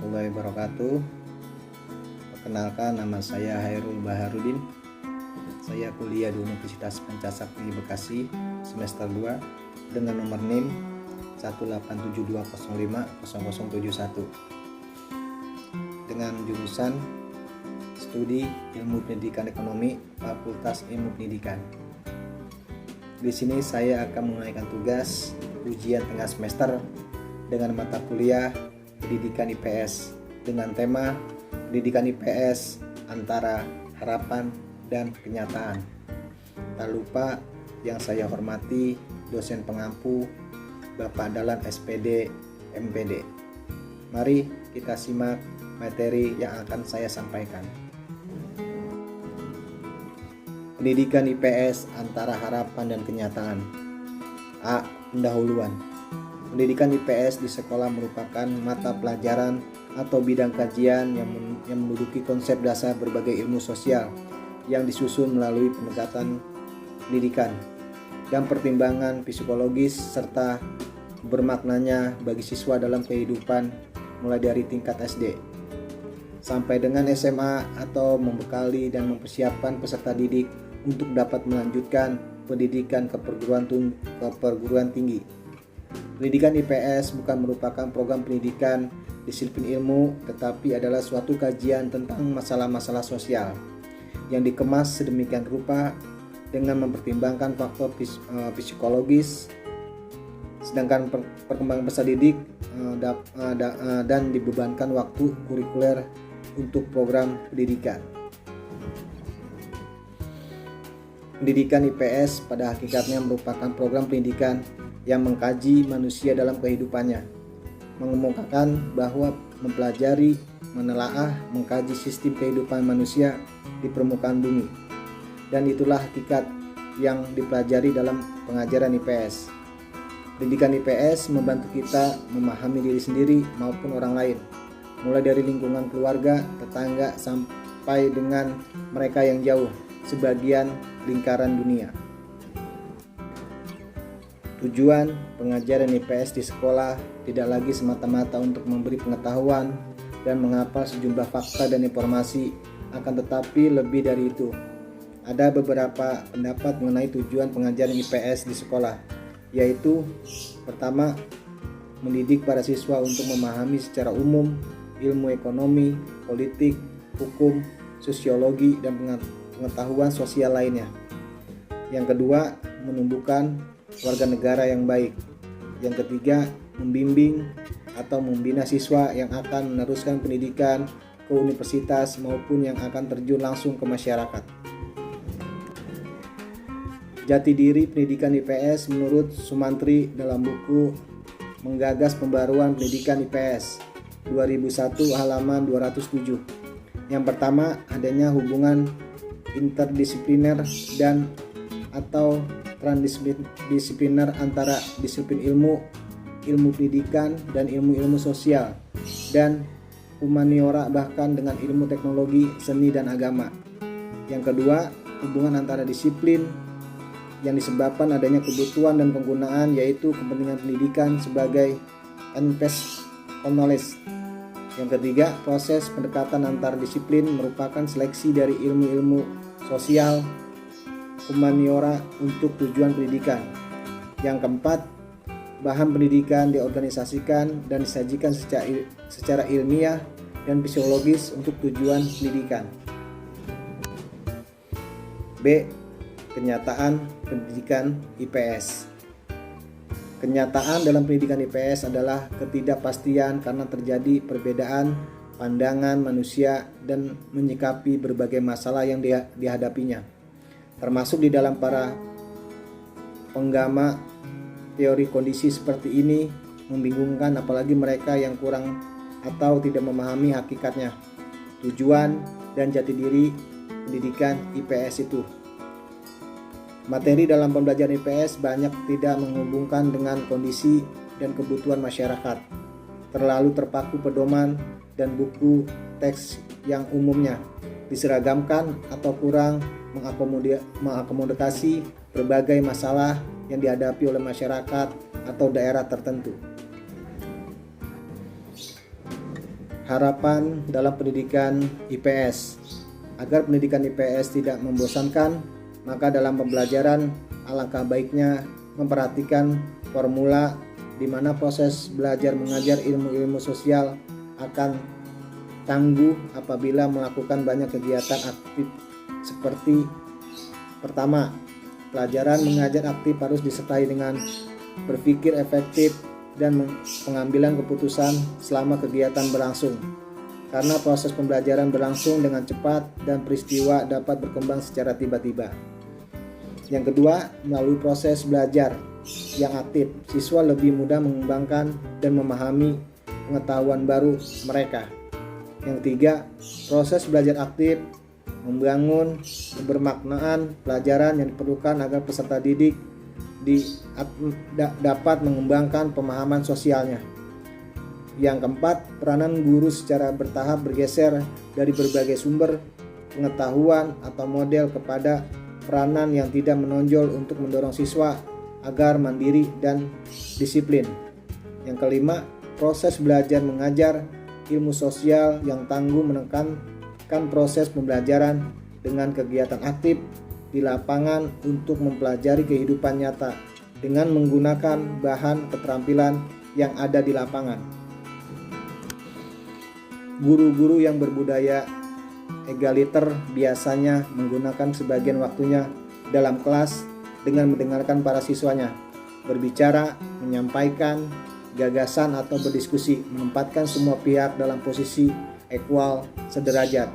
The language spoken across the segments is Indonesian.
warahmatullahi wabarakatuh. Perkenalkan, nama saya Hairul Baharudin. Saya kuliah di Universitas Pancasakti Bekasi semester 2 dengan nomor NIM 18720500071 dengan jurusan Studi Ilmu Pendidikan Ekonomi, Fakultas Ilmu Pendidikan. Di sini saya akan menunaikan tugas ujian tengah semester dengan mata kuliah Pendidikan IPS dengan tema Pendidikan IPS antara harapan dan kenyataan. Tak lupa yang saya hormati dosen pengampu Bapak Dahlan SPD MPD. Mari kita simak materi yang akan saya sampaikan. Pendidikan IPS antara harapan dan kenyataan. A. Pendahuluan. Pendidikan IPS di sekolah merupakan mata pelajaran atau bidang kajian yang menduduki konsep dasar berbagai ilmu sosial yang disusun melalui pendekatan pendidikan dan pertimbangan psikologis serta bermaknanya bagi siswa dalam kehidupan mulai dari tingkat SD sampai dengan SMA atau membekali dan mempersiapkan peserta didik untuk dapat melanjutkan pendidikan ke perguruan tinggi. Pendidikan IPS bukan merupakan program pendidikan disiplin ilmu, tetapi adalah suatu kajian tentang masalah-masalah sosial yang dikemas sedemikian rupa dengan mempertimbangkan faktor psikologis, sedangkan perkembangan peserta didik dan dibebankan waktu kurikuler untuk program pendidikan. Pendidikan IPS pada hakikatnya merupakan program pendidikan yang mengkaji manusia dalam kehidupannya, mengemukakan bahwa mempelajari, menelaah, mengkaji sistem kehidupan manusia di permukaan bumi. Dan itulah hakikat yang dipelajari dalam pengajaran IPS. Pendidikan IPS membantu kita memahami diri sendiri maupun orang lain, mulai dari lingkungan keluarga, tetangga, sampai dengan mereka yang jauh, sebagian lingkaran dunia. Tujuan pengajaran IPS di sekolah tidak lagi semata-mata untuk memberi pengetahuan dan menghafal sejumlah fakta dan informasi, akan tetapi lebih dari itu. Ada beberapa pendapat mengenai tujuan pengajaran IPS di sekolah, yaitu pertama, mendidik para siswa untuk memahami secara umum ilmu ekonomi, politik, hukum, sosiologi, dan pengetahuan sosial lainnya. Yang kedua, menumbuhkan warga negara yang baik. Yang ketiga, membimbing atau membina siswa yang akan meneruskan pendidikan ke universitas maupun yang akan terjun langsung ke masyarakat. Jati diri pendidikan IPS menurut Sumantri dalam buku Menggagas Pembaruan Pendidikan IPS 2001 halaman 207. Yang pertama, adanya hubungan interdisipliner dan atau transdisipliner antara disiplin ilmu pendidikan dan ilmu-ilmu sosial dan humaniora, bahkan dengan ilmu teknologi, seni, dan agama. Yang kedua, hubungan antara disiplin yang disebabkan adanya kebutuhan dan penggunaan, yaitu kepentingan pendidikan sebagai enpes knowledge. Yang ketiga, proses pendekatan antar disiplin merupakan seleksi dari ilmu-ilmu sosial humaniora untuk tujuan pendidikan. Yang keempat, bahan pendidikan diorganisasikan dan disajikan secara ilmiah dan fisiologis untuk tujuan pendidikan. B. Kenyataan pendidikan IPS. Kenyataan dalam pendidikan IPS adalah ketidakpastian karena terjadi perbedaan pandangan manusia dan menyikapi berbagai masalah yang dihadapinya, termasuk di dalam para penggama teori kondisi seperti ini membingungkan, apalagi mereka yang kurang atau tidak memahami hakikatnya, tujuan dan jati diri pendidikan IPS itu. Materi dalam pembelajaran IPS banyak tidak menghubungkan dengan kondisi dan kebutuhan masyarakat, terlalu terpaku pedoman dan buku teks yang umumnya diseragamkan atau kurang mengakomodasi berbagai masalah yang dihadapi oleh masyarakat atau daerah tertentu. Harapan dalam pendidikan IPS. Agar pendidikan IPS tidak membosankan, maka dalam pembelajaran alangkah baiknya memperhatikan formula di mana proses belajar mengajar ilmu-ilmu sosial akan tangguh apabila melakukan banyak kegiatan aktif seperti: pertama, pelajaran mengajar aktif harus disertai dengan berpikir efektif dan pengambilan keputusan selama kegiatan berlangsung, karena proses pembelajaran berlangsung dengan cepat dan peristiwa dapat berkembang secara tiba-tiba. Yang kedua, melalui proses belajar yang aktif, siswa lebih mudah mengembangkan dan memahami pengetahuan baru mereka. Yang ketiga, proses belajar aktif membangun kebermaknaan pelajaran yang diperlukan agar peserta didik dapat mengembangkan pemahaman sosialnya. Yang keempat, peranan guru secara bertahap bergeser dari berbagai sumber pengetahuan atau model kepada peranan yang tidak menonjol untuk mendorong siswa agar mandiri dan disiplin. Yang kelima, proses belajar mengajar ilmu sosial yang tangguh menekankan proses pembelajaran dengan kegiatan aktif di lapangan untuk mempelajari kehidupan nyata dengan menggunakan bahan keterampilan yang ada di lapangan. Guru-guru yang berbudaya egaliter biasanya menggunakan sebagian waktunya dalam kelas dengan mendengarkan para siswanya berbicara, menyampaikan gagasan atau berdiskusi, menempatkan semua pihak dalam posisi equal, sederajat.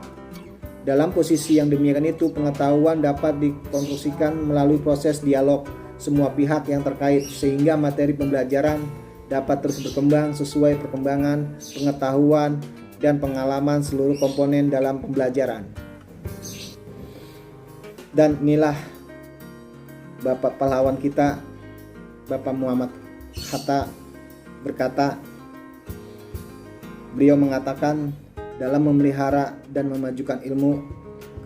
Dalam posisi yang demikian itu, pengetahuan dapat dikonstruksikan melalui proses dialog semua pihak yang terkait, sehingga materi pembelajaran dapat terus berkembang sesuai perkembangan pengetahuan dan pengalaman seluruh komponen dalam pembelajaran. Dan inilah Bapak pahlawan kita, Bapak Muhammad Hatta berkata, beliau mengatakan, dalam memelihara dan memajukan ilmu,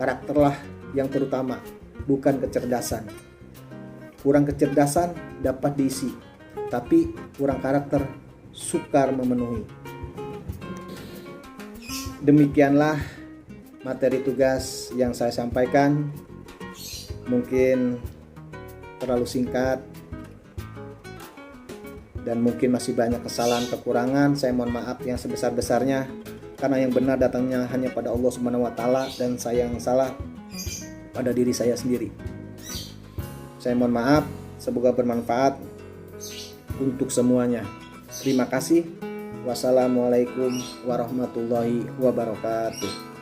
karakterlah yang terutama, bukan kecerdasan. Kurang kecerdasan dapat diisi, tapi kurang karakter sukar memenuhi. Demikianlah materi tugas yang saya sampaikan. Mungkin terlalu singkat dan mungkin masih banyak kesalahan kekurangan. Saya mohon maaf yang sebesar-besarnya, karena yang benar datangnya hanya pada Allah Subhanahu wa taala dan saya yang salah pada diri saya sendiri. Saya mohon maaf, semoga bermanfaat untuk semuanya. Terima kasih. Wassalamualaikum warahmatullahi wabarakatuh.